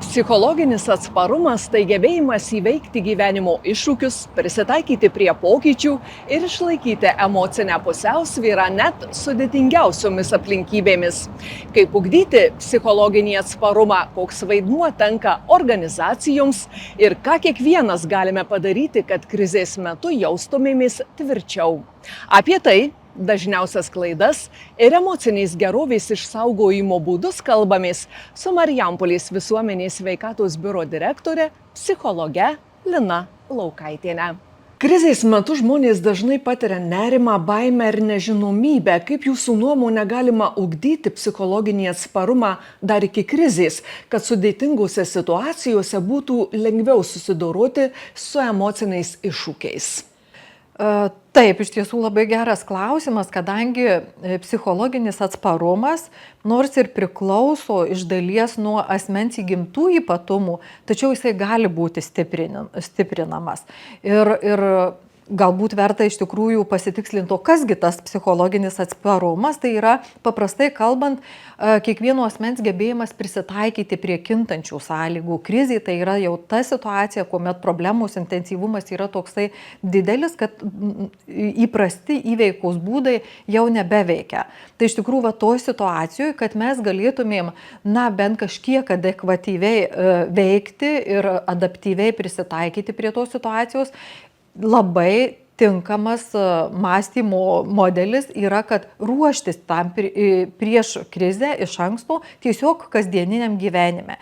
Psichologinis atsparumas tai gebėjimas įveikti gyvenimo iššūkius, prisitaikyti prie pokyčių ir išlaikyti emocinę pusiausvyrą net sudėtingiausiomis aplinkybėmis. Kaip ugdyti psichologinį atsparumą, koks vaidmuo tenka organizacijoms ir ką kiekvienas galime padaryti, kad krizės metu jaustumėmės tvirčiau. Apie tai, dažniausias klaidas ir emocinės gerovės išsaugojimo būdus kalbamės su Marijampolės visuomenės sveikatos biuro direktore, psichologe Lina Laukaitiene. Krizės metu žmonės dažnai patiria nerimą, baimę ir nežinomybę. Kaip jūsų nuomonė galima ugdyti psichologinį atsparumą dar iki krizės, kad sudėtingose situacijose būtų lengviau susidoroti su emociniais iššūkiais? Taip, iš tiesų labai geras klausimas, kadangi psichologinis atsparumas, nors ir priklauso iš dalies nuo asmens įgimtų ypatumų, tačiau jisai gali būti stiprinamas. Ir galbūt verta iš tikrųjų pasitikslinti, kasgi tas psichologinis atsparumas, tai yra paprastai kalbant kiekvieno asmens gebėjimas prisitaikyti prie kintančių sąlygų. Krizė tai yra jau ta situacija, kuomet problemos intensyvumas yra toksai didelis, kad įprasti įveikos būdai jau nebeveikia. Tai iš tikrųjų toj situacijoje, kad mes galėtumėm bent kažkiek adekvatyviai veikti ir adaptyviai prisitaikyti prie tos situacijos, labai tinkamas mąstymo modelis yra, kad ruoštis tam prieš krizę iš anksto tiesiog kasdieniniam gyvenime.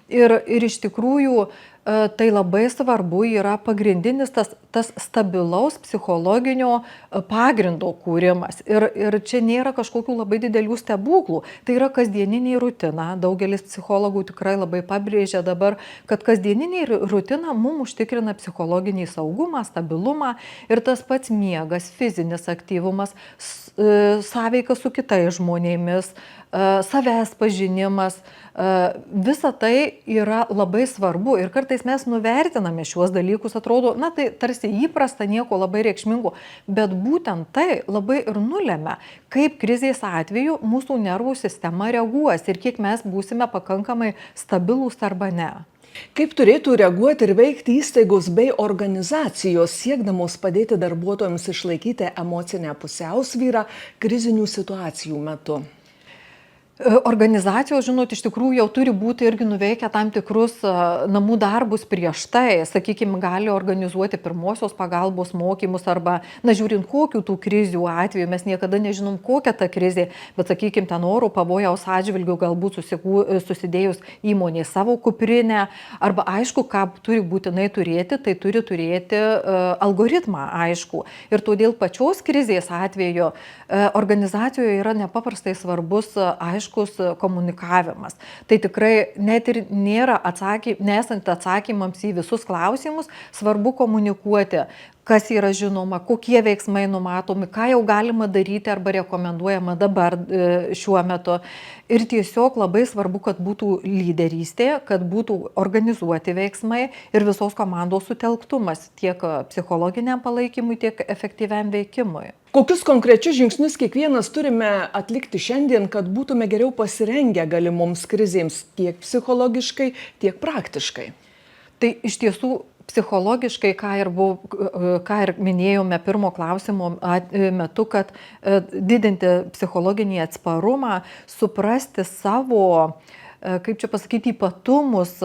Ir iš tikrųjų tai labai svarbu yra pagrindinis tas stabilaus psichologinio pagrindo kūrimas. Ir čia nėra kažkokių labai didelių stebuklų. Tai yra kasdieniniai rutina. Daugelis psichologų tikrai labai pabrėžia dabar, kad kasdieniniai rutina mums užtikrina psichologinį saugumą, stabilumą ir tas pats miegas, fizinis aktyvumas, sąveika su kitais žmonėmis, savęs pažinimas. Visa tai yra labai svarbu ir kartais mes nuvertiname šiuos dalykus, atrodo, tai tarsi įprasta, nieko labai reikšmingo, bet būtent tai labai ir nulemia, kaip krizės atveju mūsų nervų sistema reaguos ir kiek mes būsime pakankamai stabilūs arba ne. Kaip turėtų reaguoti ir veikti įstaigos bei organizacijos, siekdamos padėti darbuotojams išlaikyti emocinę pusiausvyrą krizinių situacijų metu? Organizacijos, iš tikrųjų jau turi būti irgi nuveikę tam tikrus namų darbus prieš tai. Sakykime, gali organizuoti pirmosios pagalbos mokymus arba, žiūrint kokių tų krizių atveju, mes niekada nežinom kokia ta krizė, bet sakykime, ten oro pavojaus atžvilgių galbūt susidėjus įmonė savo kuprinę, arba aišku, ką turi būtinai turėti, tai turi turėti algoritmą, aišku. Ir todėl pačios krizės atveju organizacijoje yra nepaprastai svarbus, aišku, komunikavimas. Tai tikrai net ir nėra nesant atsakymams į visus klausimus, svarbu komunikuoti, kas yra žinoma, kokie veiksmai numatomi, ką jau galima daryti arba rekomenduojama dabar šiuo metu. Ir tiesiog labai svarbu, kad būtų lyderystė, kad būtų organizuoti veiksmai ir visos komandos sutelktumas tiek psichologiniam palaikymui, tiek efektyviam veikimui. Kokius konkrečius žingsnius kiekvienas turime atlikti šiandien, kad būtume geriau pasirengę galimoms krizėms tiek psichologiškai, tiek praktiškai? Tai iš tiesų psichologiškai, ką ir minėjome pirmo klausimo metu, kad didinti psichologinį atsparumą, suprasti savo, ypatumus,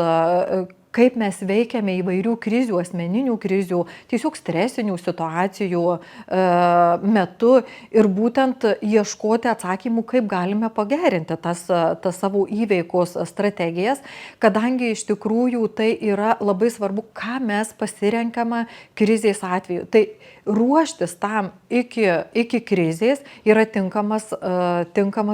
kaip mes veikiame įvairių krizių, asmeninių krizių, tiesiog stresinių situacijų metu ir būtent ieškoti atsakymų, kaip galime pagerinti tas savo įveikos strategijas, kadangi iš tikrųjų tai yra labai svarbu, ką mes pasirenkame krizės atveju. Tai ruoštis tam iki krizės yra tinkamas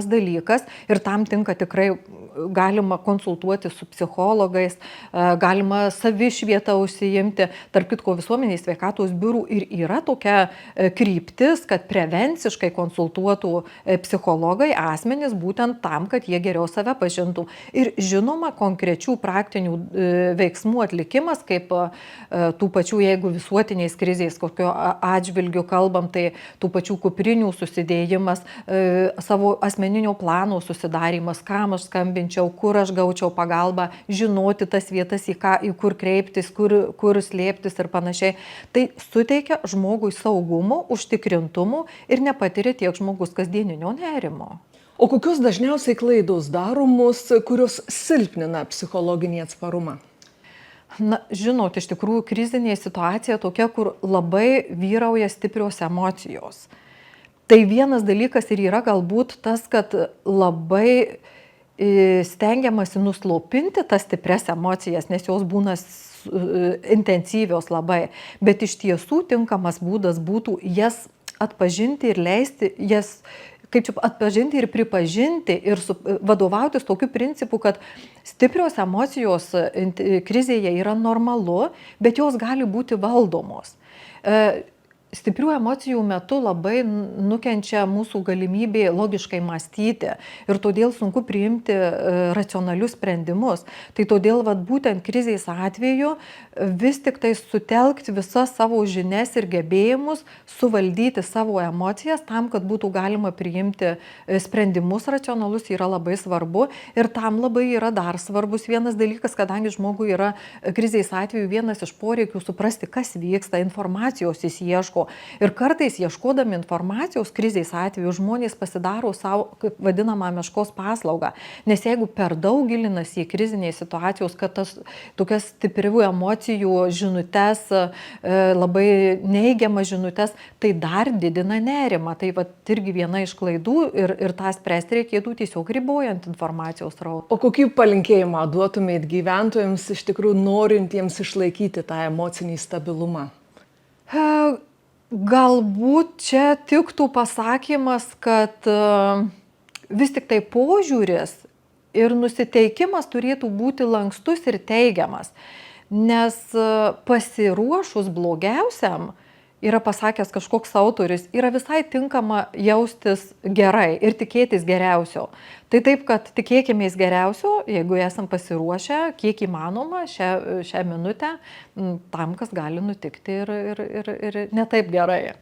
dalykas ir tam tinka tikrai galima konsultuoti su psichologais, galima savišvietą užsiimti. Tarp kitko, visuomenės sveikatos biurų ir yra tokia kryptis, kad prevenciškai konsultuotų psichologai asmenys būtent tam, kad jie geriau save pažintų. Ir žinoma, konkrečių praktinių veiksmų atlikimas, kaip tų pačių, jeigu visuotiniais krizės kokio atžvilgiu kalbam, tai tų pačių kuprinių susidėjimas, savo asmeninio plano susidarimas, kam aš skambinsiu, paskambinčiau, kur aš gaučiau pagalbą, žinoti tas vietas, į kur kreiptis, kur slėptis ir panašiai. Tai suteikia žmogui saugumo, užtikrintumo ir nepatiria tiek žmogus kasdieninio nerimo. O kokios dažniausiai klaidos daromos, kurios silpnina psichologinį atsparumą? Na, žinot, iš tikrųjų krizinė situacija tokia, kur labai vyrauja stiprios emocijos. Tai vienas dalykas ir yra galbūt tas, kad labai stengiamasi nuslopinti tas stipres emocijas, nes jos būna intensyvios labai. Bet iš tiesų tinkamas būdas būtų jas atpažinti ir leisti jas kaip čia atpažinti ir pripažinti ir vadovautis tokiu principu, kad stiprios emocijos krizėje yra normalu, bet jos gali būti valdomos. Stiprių emocijų metu labai nukenčia mūsų galimybė logiškai mąstyti ir todėl sunku priimti racionalius sprendimus. Tai todėl būtent krizės atveju vis tik tai sutelkti visas savo žinias ir gebėjimus, suvaldyti savo emocijas tam, kad būtų galima priimti sprendimus racionalus yra labai svarbu. Ir tam labai yra dar svarbus vienas dalykas, kadangi žmogui yra krizės atveju vienas iš poreikių suprasti, kas vyksta, informacijos jis ieško. Ir kartais ieškodami informacijos krizės atveju žmonės pasidaro savo, kaip vadinamą, meškos paslaugą. Nes jeigu per daug gilinasi į krizinės situacijos, kad tas tokias stiprių emocijų žinutes, labai neigiamas žinutes, tai dar didina nerimą. Tai irgi viena iš klaidų ir tą spręsti reikėtų tiesiog ribojant informacijos srautą. O kokį palinkėjimą duotumėt gyventojams iš tikrųjų norintiems išlaikyti tą emocinį stabilumą? Galbūt čia tiktų pasakymas, kad vis tik tai požiūris ir nusiteikimas turėtų būti lankstus ir teigiamas, nes pasiruošus blogiausiam, yra pasakęs kažkoks autorius, yra visai tinkama jaustis gerai ir tikėtis geriausio. Tai taip, kad tikėkimės geriausio, jeigu esam pasiruošę, kiek įmanoma šią minutę, tam, kas gali nutikti ir ne taip gerai.